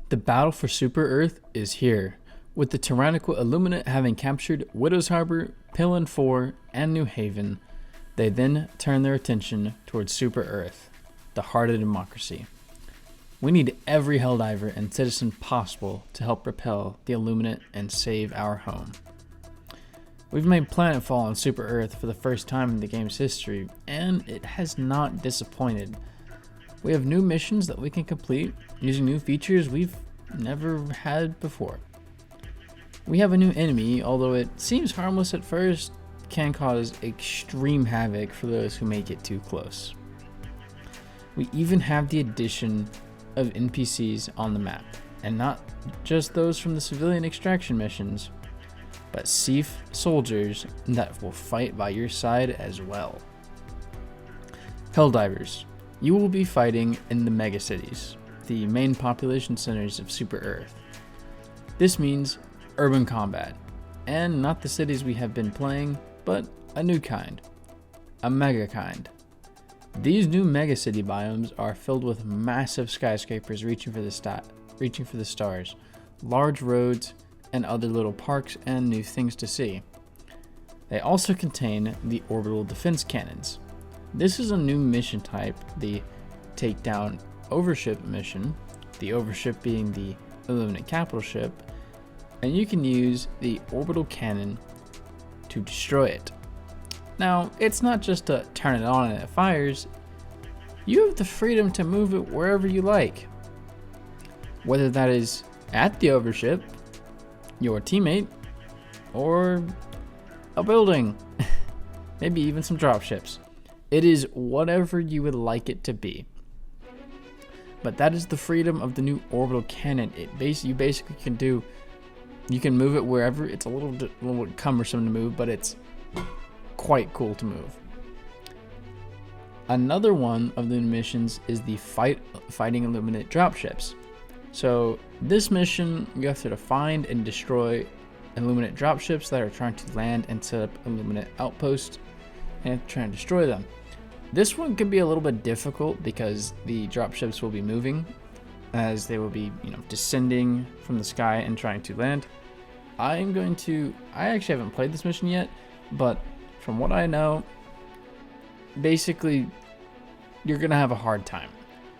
The battle for Super Earth is here, with the tyrannical Illuminate having captured Widow's Harbor, Pillin 4, and New Haven. They then turn their attention towards Super Earth, the heart of democracy. We need every Helldiver and citizen possible to help repel the Illuminate and save our home. We've made planetfall on Super Earth for the first time in the game's history, and it has not disappointed. We have new missions that we can complete using new features we've never had before. We have a new enemy, although it seems harmless at first, can cause extreme havoc for those who make it too close. We even have the addition of NPCs on the map, and not just those from the civilian extraction missions, but Seif soldiers that will fight by your side as well. Helldivers, you will be fighting in the megacities, the main population centers of Super Earth. This means urban combat, and not the cities we have been playing, but a new kind, a mega kind. These new megacity biomes are filled with massive skyscrapers reaching for the stars, large roads, and other little parks and new things to see. They also contain the orbital defense cannons. This is a new mission type, the Takedown Overship mission, the Overship being the Illuminate capital ship, and you can use the orbital cannon to destroy it. Now, it's not just to turn it on and it fires. You have the freedom to move it wherever you like. Whether that is at the Overship, your teammate, or a building, maybe even some dropships. It is whatever you would like it to be. But that is the freedom of the new orbital cannon. You basically you can move it wherever. It's a little cumbersome to move, but it's quite cool to move. Another one of the missions is the fighting Illuminate dropships. So this mission, you have to find and destroy Illuminate dropships that are trying to land and set up Illuminate outposts and try and destroy them. This one could be a little bit difficult because the dropships will be moving as they will be, descending from the sky and trying to land. I actually haven't played this mission yet, but from what I know, basically you're going to have a hard time.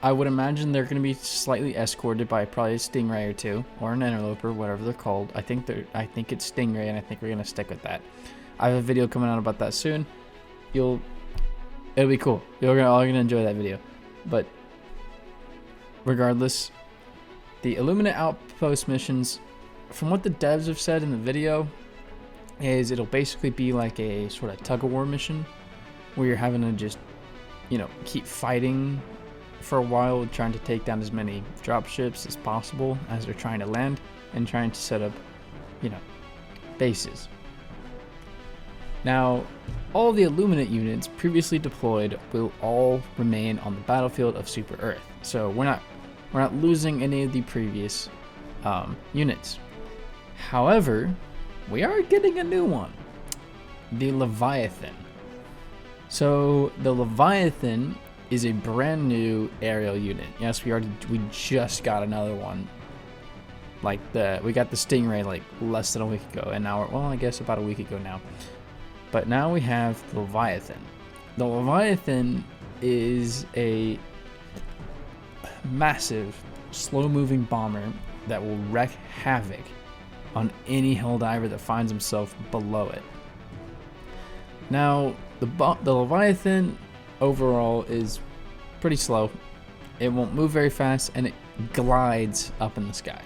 I would imagine they're going to be slightly escorted by probably a Stingray or two, or an Interloper, whatever they're called. I think it's Stingray, and I think we're going to stick with that. I have a video coming out about that soon. It'll be cool. You're all going to enjoy that video. But regardless, the Illuminate Outpost missions, from what the devs have said in the video, is it'll basically be like a sort of tug-of-war mission where you're having to just, keep fighting for a while, trying to take down as many dropships as possible as they're trying to land and trying to set up, bases. Now, all the Illuminate units previously deployed will all remain on the battlefield of Super Earth. So we're not losing any of the previous units. However, we are getting a new one, the Leviathan. So the Leviathan is a brand new aerial unit. Yes, we just got another one. We got the Stingray less than a week ago, and now I guess about a week ago now. But now we have the Leviathan. The Leviathan is a massive, slow-moving bomber that will wreak havoc on any Helldiver that finds himself below it. Now, the Leviathan overall is pretty slow. It won't move very fast, and it glides up in the sky.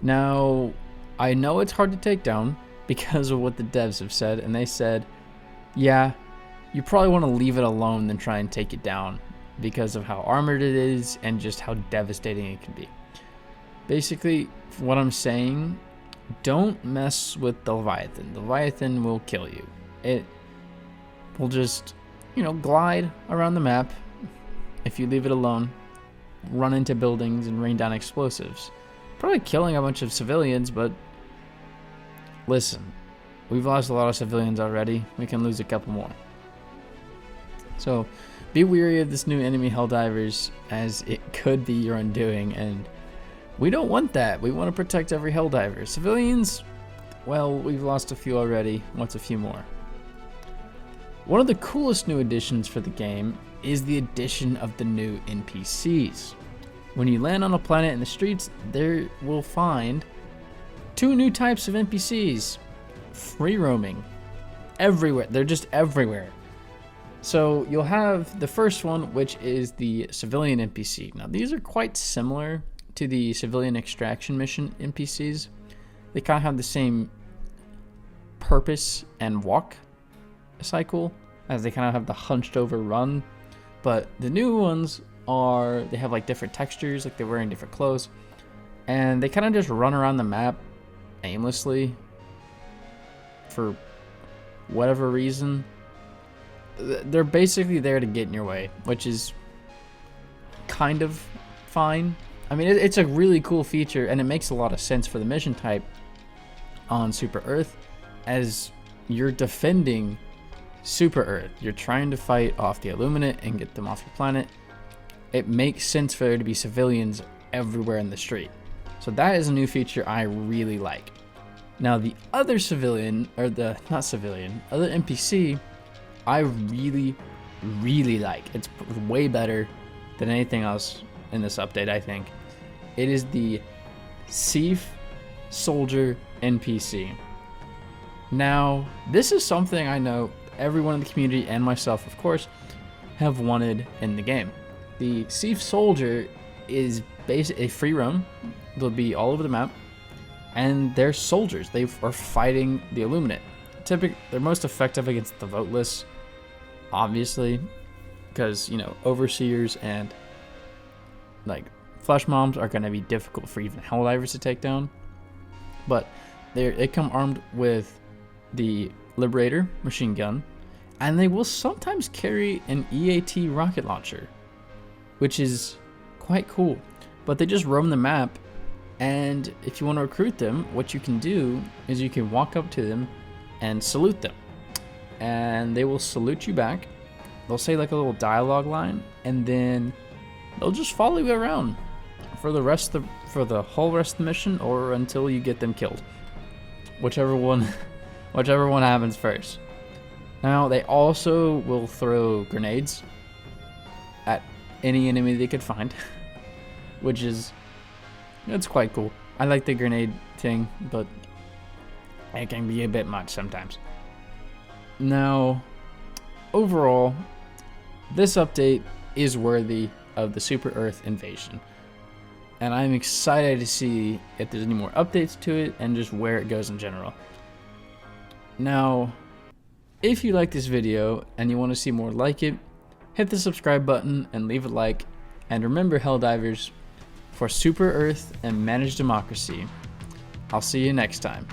Now, I know it's hard to take down because of what the devs have said, and they said, yeah, you probably want to leave it alone than try and take it down because of how armored it is and just how devastating it can be. Basically, what I'm saying, don't mess with the Leviathan. The Leviathan will kill you. It will just, glide around the map if you leave it alone, run into buildings and rain down explosives. Probably killing a bunch of civilians, but listen, we've lost a lot of civilians already. We can lose a couple more. So be wary of this new enemy Helldivers, as it could be your undoing, and We don't want that. We want to protect every Helldiver. Civilians, well, we've lost a few already. What's a few more? One of the coolest new additions for the game is the addition of the new NPCs. When you land on a planet in the streets, there will find 2 new types of NPCs. Free roaming. Everywhere. They're just everywhere. So you'll have the first one, which is the civilian NPC. Now these are quite similar to the civilian extraction mission NPCs. They kind of have the same purpose and walk cycle, as they kind of have the hunched over run. But the new ones are, they have like different textures, like they're wearing different clothes, and they kind of just run around the map aimlessly for whatever reason. They're basically there to get in your way, which is kind of fine. I mean, it's a really cool feature, and it makes a lot of sense for the mission type on Super Earth, as you're defending Super Earth. You're trying to fight off the Illuminate and get them off your planet. It makes sense for there to be civilians everywhere in the street. So that is a new feature I really like. Now the other civilian, or the, not civilian, other NPC, I really, really like. It's way better than anything else in this update, I think. It is the Thief Soldier NPC. Now, this is something I know everyone in the community, and myself of course, have wanted in the game. The Thief Soldier is basically a free roam. They'll be all over the map, and they're soldiers. They are fighting the Illuminate. Typically, they're most effective against the voteless, obviously, because, you know, overseers and like flesh moms are going to be difficult for even Helldivers to take down. But they come armed with the Liberator machine gun, and they will sometimes carry an EAT rocket launcher, which is quite cool. But they just roam the map, and if you want to recruit them, what you can do is you can walk up to them and salute them, and they will salute you back. They'll say like a little dialogue line, and then they'll just follow you around for the whole rest of the mission, or until you get them killed, whichever one happens first. Now they also will throw grenades at any enemy they could find, which is, it's quite cool. I like the grenade thing, but it can be a bit much sometimes. Now, overall, this update is worthy of the Super Earth invasion, and I'm excited to see if there's any more updates to it and just where it goes in general. Now, if you like this video and you want to see more like it, hit the subscribe button and leave a like. And remember, Helldivers, for Super Earth and managed democracy, I'll see you next time.